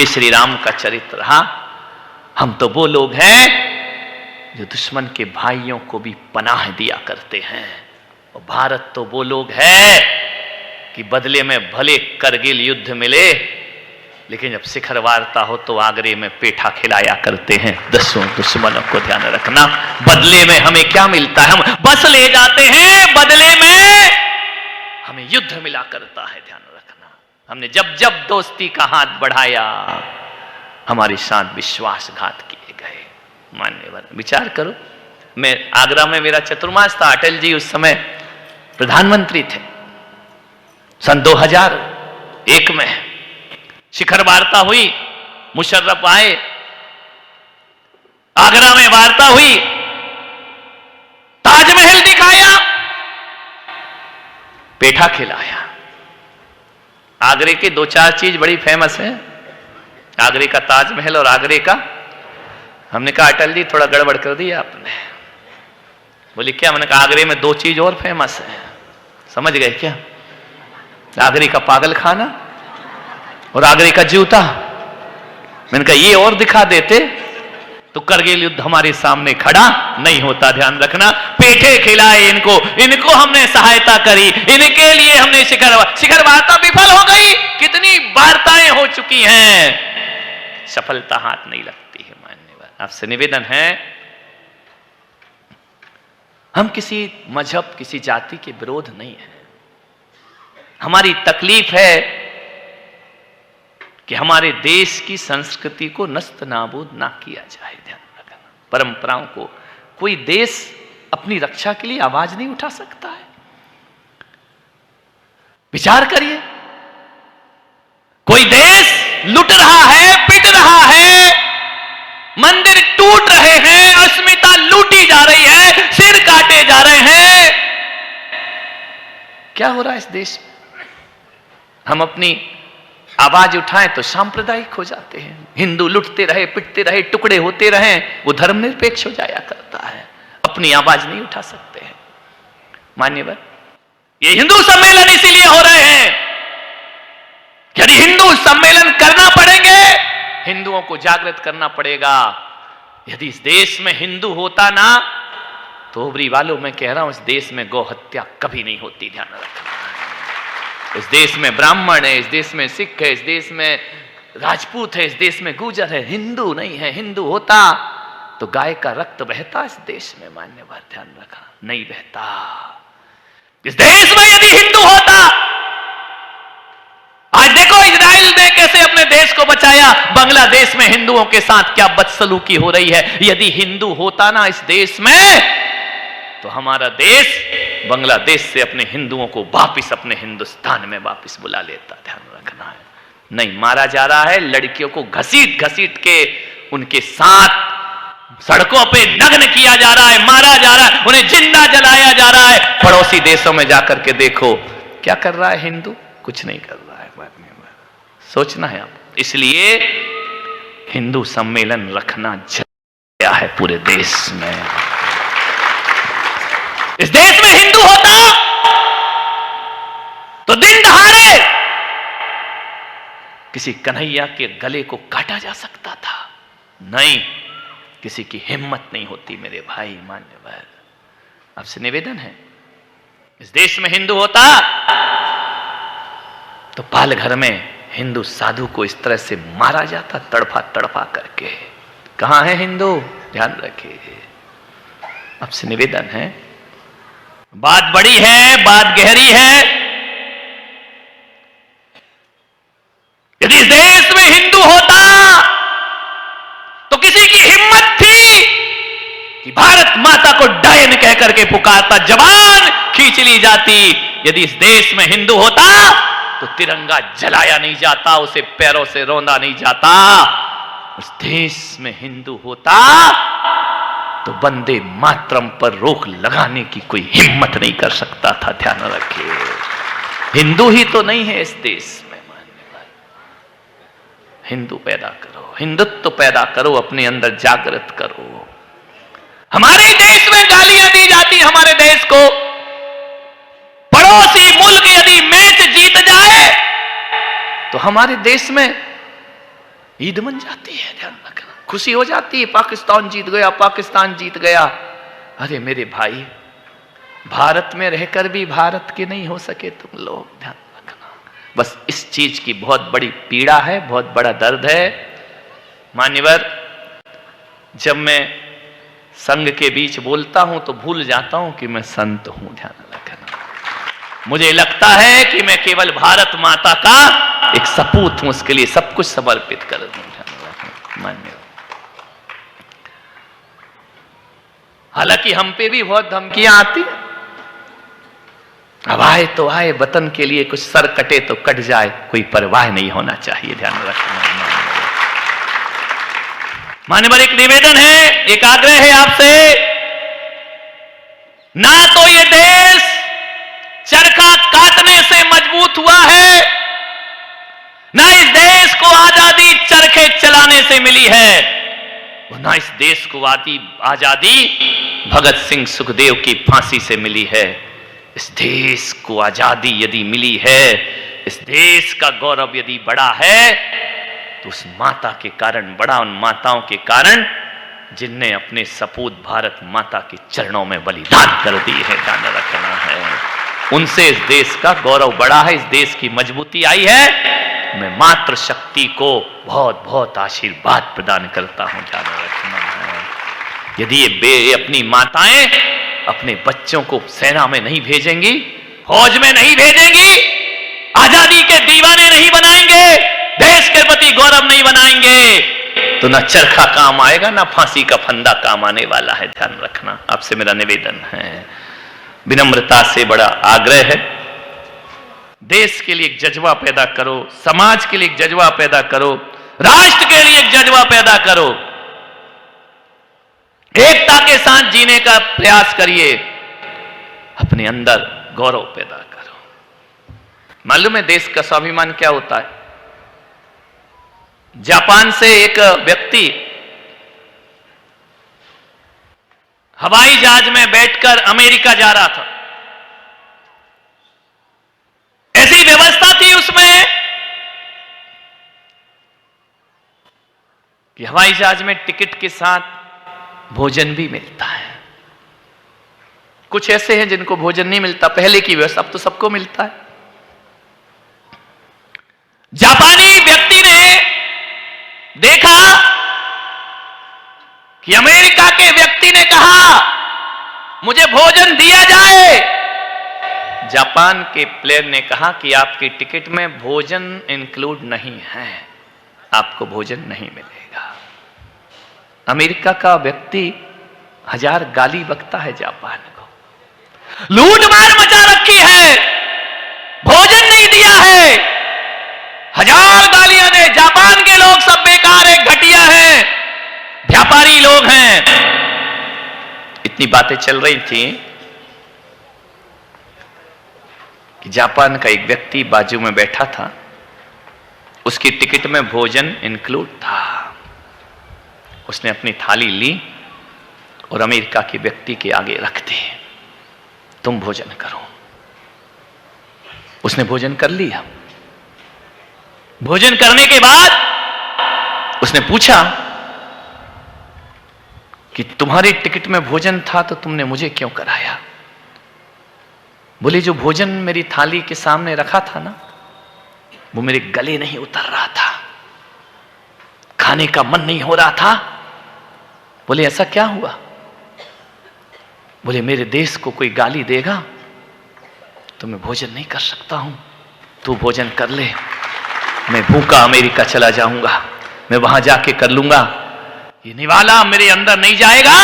ये श्री राम का चरित्र रहा। हम तो वो लोग हैं जो दुश्मन के भाइयों को भी पनाह दिया करते हैं, और भारत तो वो लोग हैं कि बदले में भले करगिल युद्ध मिले, लेकिन जब शिखर वार्ता हो तो आगरे में पेठा खिलाया करते हैं दुश्मनों को। ध्यान रखना, बदले में हमें क्या मिलता है? हम बस ले जाते हैं, बदले में हमें युद्ध मिला करता है। ध्यान रखना, हमने जब जब दोस्ती का हाथ बढ़ाया, हमारे साथ विश्वासघात किए गए। मान्यवर, विचार करो, मैं आगरा में मेरा चतुर्मास था, अटल जी उस समय प्रधानमंत्री थे, सन 2001 में शिखर वार्ता हुई, मुशर्रफ आए, आगरा में वार्ता हुई, ताजमहल दिखाया, पेठा खिलाया। आगरे के 2-4 चीज बड़ी फेमस है, आगरे का ताजमहल और आगरे का। हमने कहा अटल जी थोड़ा गड़बड़ कर दिया आपने। बोली क्या? मैंने कहा आगरे में 2 चीज और फेमस है, समझ गए क्या? आगरे का पागल खाना और आगरे का जूता। मैंने कहा ये और दिखा देते तो करगिल युद्ध हमारे सामने खड़ा नहीं होता। ध्यान रखना, पेठे खिलाए इनको, इनको हमने सहायता करी, इनके लिए हमने शिखर वार्ता विफल हो गई। कितनी वार्ताएं हो चुकी हैं, सफलता हाथ नहीं लगती है। मान्यवर, आपसे निवेदन है, हम किसी मजहब, किसी जाति के विरोध नहीं है। हमारी तकलीफ है कि हमारे देश की संस्कृति को नस्त नाबूद ना किया जाए। ध्यान रखना, परंपराओं को कोई देश अपनी रक्षा के लिए आवाज नहीं उठा सकता है। विचार करिए, कोई देश लुट रहा है, पिट रहा है, मंदिर टूट रहे हैं, अस्मिता लूटी जा रही है, सिर काटे जा रहे हैं। क्या हो रहा है इस देश में? हम अपनी आवाज उठाएं तो सांप्रदायिक हो जाते हैं। हिंदू लुटते रहे, पिटते रहे, टुकड़े होते रहे, वो धर्मनिरपेक्ष हो जाया करता है। अपनी आवाज नहीं उठा सकते हैं। मान्यवर, ये हिंदू सम्मेलन इसीलिए हो रहे हैं, यदि हिंदू सम्मेलन करना पड़ेंगे, हिंदुओं को जागृत करना पड़ेगा। यदि इस देश में हिंदू होता ना, तो उबरी वालों मैं कह रहा हूं, इस देश में गौ हत्या कभी नहीं होती। ध्यान रखना, इस देश में ब्राह्मण है, इस देश में सिख है, इस देश में राजपूत है, इस देश में गुर्जर है, हिंदू नहीं है। हिंदू होता तो गाय का रक्त बहता इस देश में। मान्यवर, ध्यान रखा, नहीं बहता। इस देश में यदि हिंदू होता, आज देखो इजराइल ने कैसे अपने देश को बचाया, बांग्लादेश में हिंदुओं के साथ क्या बदसलूकी हो रही है। यदि हिंदू होता ना इस देश में, तो हमारा देश बांग्लादेश से अपने हिंदुओं को वापिस अपने हिंदुस्तान में वापिस बुला लेता। ध्यान रखना है, नहीं मारा जा रहा है, लड़कियों को घसीट घसीट के उनके साथ सड़कों पे नग्न किया जा रहा है, मारा जा रहा है, उन्हें जिंदा जलाया जा रहा है। पड़ोसी देशों में जाकर के देखो क्या कर रहा है हिंदू, कुछ नहीं कर रहा है। सोचना है आप। इसलिए हिंदू सम्मेलन रखना जरूरी है पूरे देश में। इस देश में हिंदू होता तो दिन दहाड़े किसी कन्हैया के गले को काटा जा सकता था। नहीं, किसी की हिम्मत नहीं होती मेरे भाई। मान्यवर, आपसे निवेदन है, इस देश में हिंदू होता तो पालघर में हिंदू साधु को इस तरह से मारा जाता, तड़फा तड़फा करके। कहां है हिंदू? ध्यान रखिए, आपसे निवेदन है, बात बड़ी है, बात गहरी है। यदि इस देश में हिंदू होता तो किसी की हिम्मत थी कि भारत माता को डायन कह करके पुकारता, जवान खींच ली जाती। यदि इस देश में हिंदू होता तो तिरंगा जलाया नहीं जाता, उसे पैरों से रौंदा नहीं जाता। उस देश में हिंदू होता तो वंदे मातरम पर रोक लगाने की कोई हिम्मत नहीं कर सकता था। ध्यान रखिए, हिंदू ही तो नहीं है इस देश में। मान्यवर, हिंदू पैदा करो, हिंदुत्व पैदा करो, अपने अंदर जागृत करो। हमारे देश में गालियां दी जाती, हमारे देश को। पड़ोसी मुल्क यदि मैच जीत जाए तो हमारे देश में ईद बन जाती है, ध्यान रखना, खुशी हो जाती है, पाकिस्तान जीत गया, पाकिस्तान जीत गया। अरे मेरे भाई, भारत में रहकर भी भारत के नहीं हो सके तुम लोग, ध्यान रखना। बस इस चीज की बहुत बड़ी पीड़ा है, बहुत बड़ा दर्द है। मान्यवर, जब मैं संघ के बीच बोलता हूं तो भूल जाता हूं कि मैं संत हूं, ध्यान रखना। मुझे लगता है कि मैं केवल भारत माता का एक सपूत हूं, उसके लिए सब कुछ समर्पित कर दूं, ध्यान रखना। मान्यवर, हालांकि हम पे भी बहुत धमकियां आती हैं, अब आए तो आए, वतन के लिए कुछ सर कटे तो कट जाए, कोई परवाह नहीं होना चाहिए, ध्यान रखना। मान्यवर, एक निवेदन है, एक आग्रह है आपसे, ना तो ये देश चरखा काटने से मजबूत हुआ है, ना इस देश को आजादी चरखे चलाने से मिली है, और ना इस देश को आजादी भगत सिंह सुखदेव की फांसी से मिली है। इस देश को आजादी यदि मिली है, इस देश का गौरव यदि बड़ा है, तो उस माता के कारण बड़ा, उन माताओं के कारण जिनने अपने सपूत भारत माता के चरणों में बलिदान कर दी है, ध्यान रखना है। उनसे इस देश का गौरव बढ़ा है, इस देश की मजबूती आई है। मैं मातृ शक्ति को बहुत बहुत आशीर्वाद प्रदान करता हूं, ध्यान रखना है। यदि ये अपनी माताएं अपने बच्चों को सेना में नहीं भेजेंगी, फौज में नहीं भेजेंगी, आजादी के दीवाने नहीं बनाएंगे, देश के प्रति गौरव नहीं बनाएंगे, तो ना चरखा काम आएगा, ना फांसी का फंदा काम आने वाला है, ध्यान रखना। आपसे मेरा निवेदन है, विनम्रता से बड़ा आग्रह है, देश के लिए एक जज्बा पैदा करो, समाज के लिए एक जज्बा पैदा करो, राष्ट्र के लिए एक जज्बा पैदा करो, एकता के साथ जीने का प्रयास करिए, अपने अंदर गौरव पैदा करो। मालूम है देश का स्वाभिमान क्या होता है? जापान से एक व्यक्ति हवाई जहाज में बैठकर अमेरिका जा रहा था। ऐसी व्यवस्था थी उसमें कि हवाई जहाज में टिकट के साथ भोजन भी मिलता है। कुछ ऐसे हैं जिनको भोजन नहीं मिलता, पहले की व्यवस्था, अब तो सबको मिलता है। जापानी व्यक्ति ने देखा कि अमेरिका के व्यक्ति ने कहा मुझे भोजन दिया जाए। जापान के प्लेयर ने कहा कि आपकी टिकट में भोजन इंक्लूड नहीं है, आपको भोजन नहीं मिलेगा। अमेरिका का व्यक्ति 1000 गाली बकता है जापान को, लूट मार मचा रखी है, भोजन नहीं दिया है, 1000 गालियां दे, जापान के लोग सब बेकार है, घटिया है, व्यापारी लोग हैं। इतनी बातें चल रही थी कि जापान का एक व्यक्ति बाजू में बैठा था, उसकी टिकट में भोजन इंक्लूड था। उसने अपनी थाली ली और अमेरिका के व्यक्ति के आगे रख दी, तुम भोजन करो। उसने भोजन कर लिया। भोजन करने के बाद उसने पूछा कि तुम्हारी टिकट में भोजन था तो तुमने मुझे क्यों कराया? बोले जो भोजन मेरी थाली के सामने रखा था ना, वो मेरे गले नहीं उतर रहा था, खाने का मन नहीं हो रहा था। बोले ऐसा क्या हुआ? बोले मेरे देश को कोई गाली देगा तो मैं भोजन नहीं कर सकता हूं, तू भोजन कर ले, मैं भूखा अमेरिका चला जाऊंगा, मैं वहां जाके कर लूंगा। ये निवाला मेरे अंदर नहीं जाएगा,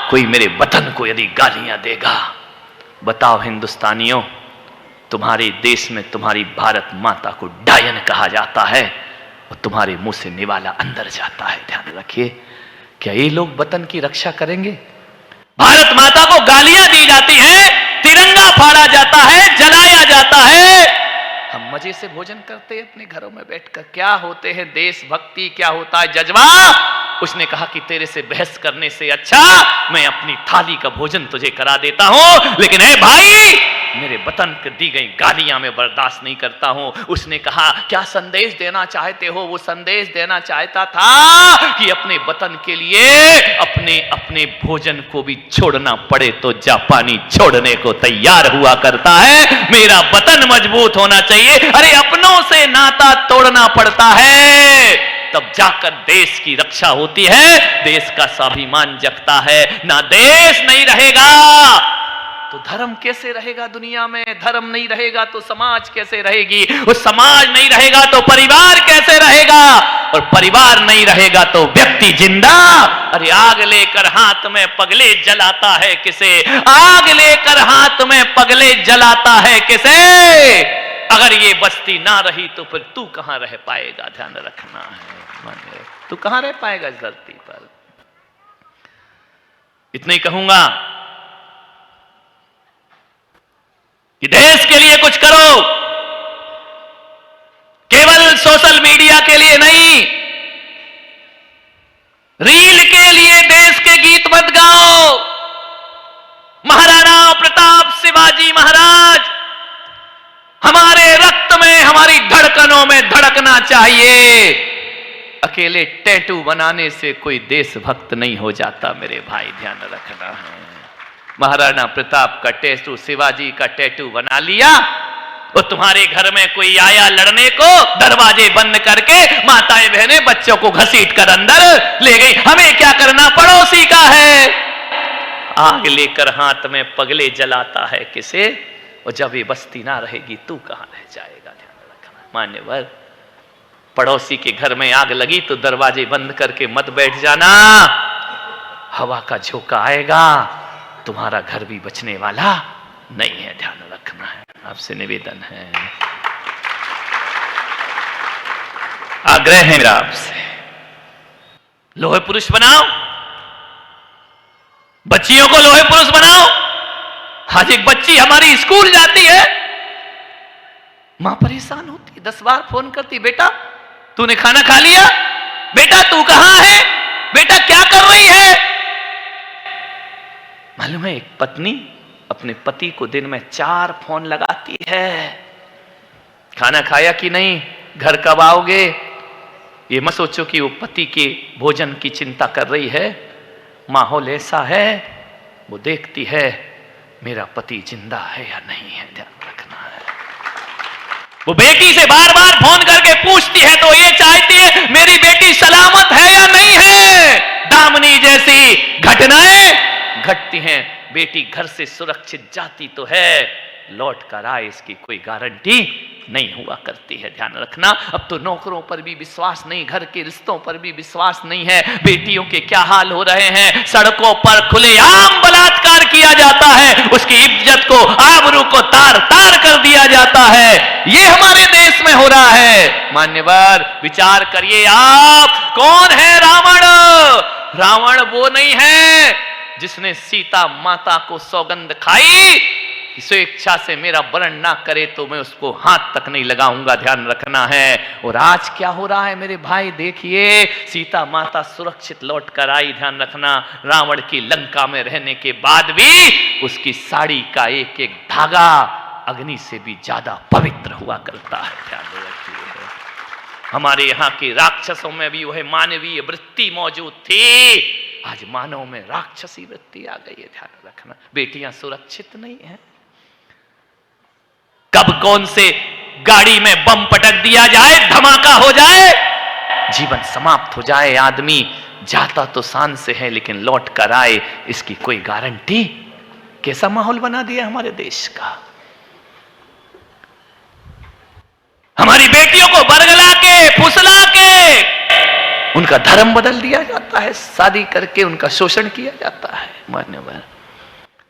कोई मेरे वतन को यदि गालियां देगा। बताओ हिंदुस्तानियों, तुम्हारे देश में तुम्हारी भारत माता को डायन कहा जाता है और तुम्हारे मुंह से निवाला अंदर जाता है। ध्यान रखिए, क्या ये लोग वतन की रक्षा करेंगे? भारत माता को गालियां दी जाती हैं, तिरंगा फाड़ा जाता है, जलाया जाता है, हम मजे से भोजन करते हैं अपने घरों में बैठकर। क्या होते हैं देशभक्ति, क्या होता है जज्बा? उसने कहा कि तेरे से बहस करने से अच्छा मैं अपनी थाली का भोजन तुझे करा देता हूं, लेकिन ए भाई, मेरे वतन को दी गई गालियां मैं बर्दाश्त नहीं करता हूं। उसने कहा क्या संदेश देना चाहते हो? वो संदेश देना चाहता था कि अपने वतन के लिए अपने अपने भोजन को भी छोड़ना पड़े तो जापानी छोड़ने को तैयार हुआ करता है। मेरा वतन मजबूत होना चाहिए। अरे अपनों से नाता तोड़ना पड़ता है, तब जाकर देश की रक्षा होती है, देश का स्वाभिमान जगता है। ना देश नहीं रहेगा तो धर्म कैसे रहेगा दुनिया में? धर्म नहीं रहेगा तो समाज कैसे रहेगी? और समाज नहीं रहेगा तो परिवार कैसे रहेगा? और परिवार नहीं रहेगा तो व्यक्ति जिंदा। अरे आग लेकर हाथ में पगले जलाता है किसे? आग लेकर हाथ में पगले जलाता है किसे? अगर ये बस्ती ना रही तो फिर तू कहां रह पाएगा? ध्यान रखना है, तू कहां रह पाएगा इस धरती पर? इतना ही कहूंगा कि देश के लिए कुछ करो, केवल सोशल मीडिया के लिए नहीं, रील के लिए देश के गीत मत गाओ। महाराणा प्रताप शिवाजी महाराज हमारे रक्त में, हमारी धड़कनों में धड़कना चाहिए। अकेले टैटू बनाने से कोई देशभक्त नहीं हो जाता मेरे भाई, ध्यान रखना है। महाराणा प्रताप का टैटू, शिवाजी का टैटू बना लिया, और तुम्हारे घर में कोई आया लड़ने को, दरवाजे बंद करके माताएं बहनें बच्चों को घसीट कर अंदर ले गई। हमें क्या करना? पड़ोसी का है। आग लेकर हाथ में पगले जलाता है किसे? और जब ये बस्ती ना रहेगी तू कहां रह जाएगा? ध्यान रखना मान्यवर। पड़ोसी के घर में आग लगी तो दरवाजे बंद करके मत बैठ जाना, हवा का झोंका आएगा, तुम्हारा घर भी बचने वाला नहीं है। ध्यान रखना है, आपसे निवेदन है, आग्रह है मेरा आपसे, लोहे पुरुष बनाओ, बच्चियों को लोहे पुरुष बनाओ। आज एक बच्ची हमारी स्कूल जाती है, मां परेशान होती, 10 बार फोन करती, बेटा तूने खाना खा लिया? बेटा तू कहां है? बेटा क्या कर रही है? मालूम है एक पत्नी अपने पति को दिन में 4 फोन लगाती है, खाना खाया कि नहीं, घर कब आओगे? ये मत सोचो कि वो पति के भोजन की चिंता कर रही है। माहौल ऐसा है, वो देखती है मेरा पति जिंदा है या नहीं है, ध्यान रखना है। वो बेटी से बार बार फोन करके पूछती है तो ये चाहती है मेरी बेटी सलामत है या नहीं है। दामिनी जैसी घटनाएं घटती हैं, बेटी घर से सुरक्षित जाती तो है, लौट कर आए इसकी कोई गारंटी नहीं हुआ करती है, ध्यान रखना। अब तो नौकरों पर भी विश्वास नहीं, घर के रिश्तों पर भी विश्वास नहीं है। बेटियों के क्या हाल हो रहे हैं, सड़कों पर खुलेआम बलात्कार किया जाता है, उसकी इज्जत को, आबरू को तार तार कर दिया जाता है। ये हमारे देश में हो रहा है। मान्यवर विचार करिए आप, कौन है रावण? रावण वो नहीं है जिसने सीता माता को सौगंध खाई कि स्वेच्छा से मेरा वर्ण ना करे तो मैं उसको हाथ तक नहीं लगाऊंगा, ध्यान रखना है। और आज क्या हो रहा है मेरे भाई, देखिए सीता माता सुरक्षित लौट कर आई, ध्यान रखना। रावण की लंका में रहने के बाद भी उसकी साड़ी का एक एक धागा अग्नि से भी ज्यादा पवित्र हुआ करता है, ध्यान रखिए। हमारे यहाँ के राक्षसों में भी वह मानवीय वृत्ति मौजूद थी, आज मानव में राक्षसी वृत्ति आ गई है, ध्यान रखना। बेटियां सुरक्षित नहीं है, कब कौन से गाड़ी में बम पटक दिया जाए, धमाका हो जाए, जीवन समाप्त हो जाए। आदमी जाता तो शान से है लेकिन लौट कर आए, इसकी कोई गारंटी। कैसा माहौल बना दिया हमारे देश का। हमारी बेटियों को बरगला के, फुसला के उनका धर्म बदल दिया जाता है, शादी करके उनका शोषण किया जाता है। मान्यवर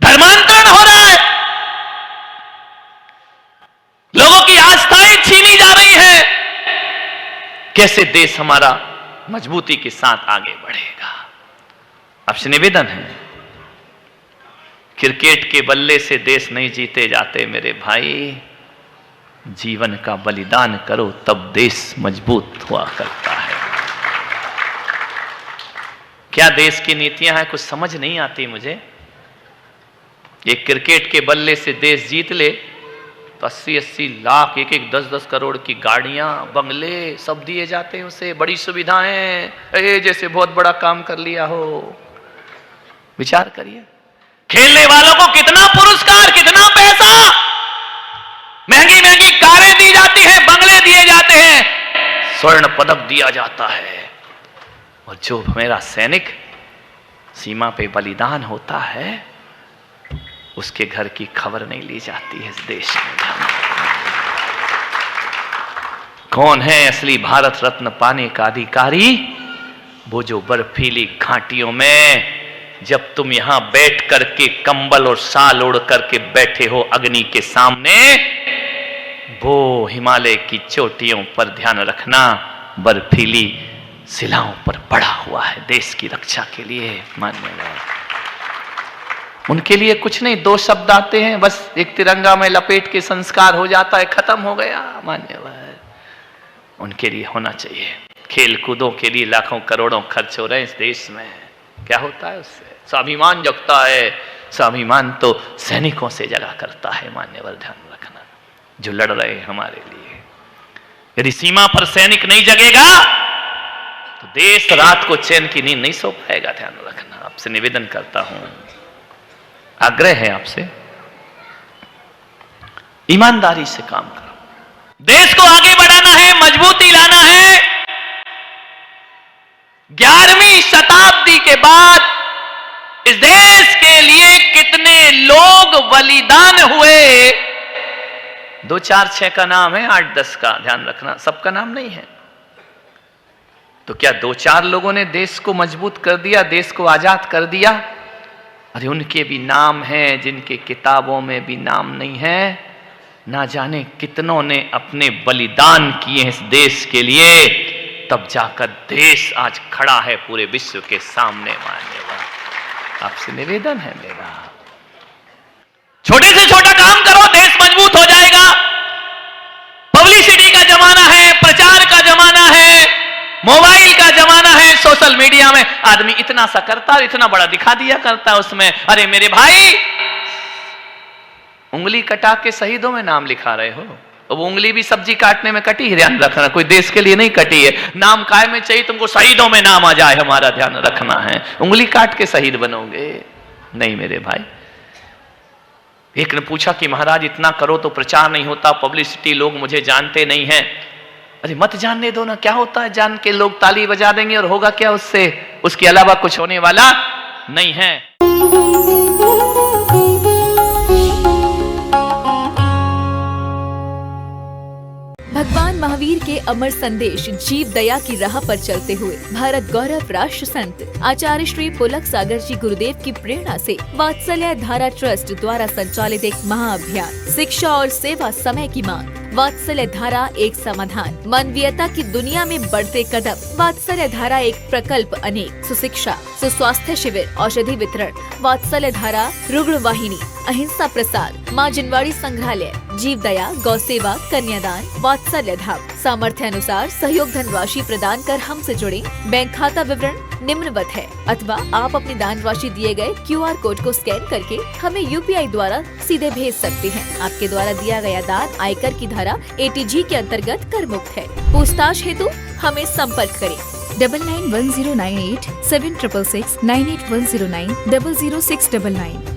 धर्मांतरण हो रहा है, लोगों की आस्थाएं छीनी जा रही हैं। कैसे देश हमारा मजबूती के साथ आगे बढ़ेगा? आपसे निवेदन है, क्रिकेट के बल्ले से देश नहीं जीते जाते मेरे भाई, जीवन का बलिदान करो तब देश मजबूत हुआ करता है। क्या देश की नीतियां हैं, कुछ समझ नहीं आती मुझे। ये क्रिकेट के बल्ले से देश जीत ले तो 80-80 लाख, 1-10 करोड़ की गाड़ियां, बंगले सब दिए जाते हैं उसे, बड़ी सुविधाएं, जैसे बहुत बड़ा काम कर लिया हो। विचार करिए, खेलने वालों को कितना पुरस्कार, कितना पैसा, महंगी महंगी कारें दी जाती हैं, बंगले दिए जाते हैं, स्वर्ण पदक दिया जाता है। और जो मेरा सैनिक सीमा पे बलिदान होता है, उसके घर की खबर नहीं ली जाती है इस देश में। कौन है असली भारत रत्न पाने का अधिकारी? वो जो बर्फीली घाटियों में, जब तुम यहां बैठ करके कंबल और शाल ओढ़ करके बैठे हो अग्नि के सामने, वो हिमालय की चोटियों पर ध्यान रखना, बर्फीली शिलाओं पर पड़ा हुआ है देश की रक्षा के लिए। मान्यवर, उनके लिए कुछ नहीं, 2 शब्द आते हैं बस, एक तिरंगा में लपेट के संस्कार हो जाता है, खत्म हो गया। मान्यवर, उनके लिए होना चाहिए। खेल कूदों के लिए लाखों करोड़ों खर्च हो रहे हैं इस देश में, क्या होता है उससे? स्वाभिमान जगता है। स्वाभिमान तो सैनिकों से जगा करता है। मान्यवर, ध्यान रखना, जो लड़ रहे हैं हमारे लिए। यदि सीमा पर सैनिक नहीं जगेगा तो देश रात को चैन की नींद नहीं सो पाएगा। ध्यान रखना, आपसे निवेदन करता हूं, आग्रह है आपसे, ईमानदारी से काम करो। देश को आगे बढ़ाना है, मजबूती लाना है। 11वीं शताब्दी के बाद इस देश के लिए कितने लोग बलिदान हुए? 2, 4, 6 का नाम है, 8, 10 का, ध्यान रखना, सबका नाम नहीं है। तो क्या 2, 4 लोगों ने देश को मजबूत कर दिया, देश को आजाद कर दिया? अरे उनके भी नाम हैं जिनके किताबों में भी नाम नहीं है। ना जाने कितनों ने अपने बलिदान किए इस देश के लिए, तब जाकर देश आज खड़ा है पूरे विश्व के सामने। मान्यवर, आपसे निवेदन है मेरा, छोटे से छोटा काम करो, देश मजबूत हो जाएगा। पब्लिसिटी का जमाना है, प्रचार का जमाना है, मोबाइल का जमाना है, सोशल मीडिया में आदमी इतना सा करता और इतना बड़ा दिखा दिया करता उसमें। अरे मेरे भाई, उंगली कटा के शहीदों में नाम लिखा रहे हो। वो उंगली भी सब्जी काटने में कटी है, ध्यान रखना, कोई देश के लिए नहीं कटी है। नाम काय में चाहिए तुमको, शहीदों में नाम आ जाए, हमारा ध्यान रखना है। उंगली काट के शहीद बनोगे नहीं मेरे भाई। एक ने पूछा कि महाराज इतना करो तो प्रचार नहीं होता, पब्लिसिटी, लोग मुझे जानते नहीं हैं। अरे मत जानने दो ना, क्या होता है जान के? लोग ताली बजा देंगे और होगा क्या उससे? उसके अलावा कुछ होने वाला नहीं है। भगवान महावीर के अमर संदेश जीव दया की राह पर चलते हुए भारत गौरव राष्ट्र संत आचार्य श्री पुलक सागर जी गुरुदेव की प्रेरणा से वात्सल्य धारा ट्रस्ट द्वारा संचालित एक महाअभियान, शिक्षा और सेवा समय की मांग, वात्सल्य धारा एक समाधान, मानवीयता की दुनिया में बढ़ते कदम, वात्सल्य धारा एक प्रकल्प अनेक, सुशिक्षा, सुस्वास्थ्य शिविर, औषधि वितरण, वात्सल्य धारा रुग्ण वाहिनी, अहिंसा प्रसार, माँ जिनवाड़ी संग्रहालय, जीव दया, गौ सेवा, कन्यादान, वात्सल्य धाम। सामर्थ्य अनुसार सहयोग धनराशि प्रदान कर हमसे जुड़े। बैंक खाता विवरण निम्नवत है, अथवा आप अपनी दान राशि दिए गए QR कोड को स्कैन करके हमें UPI द्वारा सीधे भेज सकते हैं। आपके द्वारा दिया गया दान आयकर की धारा ATG के अंतर्गत कर मुक्त है। पूछताछ हेतु हमें संपर्क करें 991098 7666 98109 00699।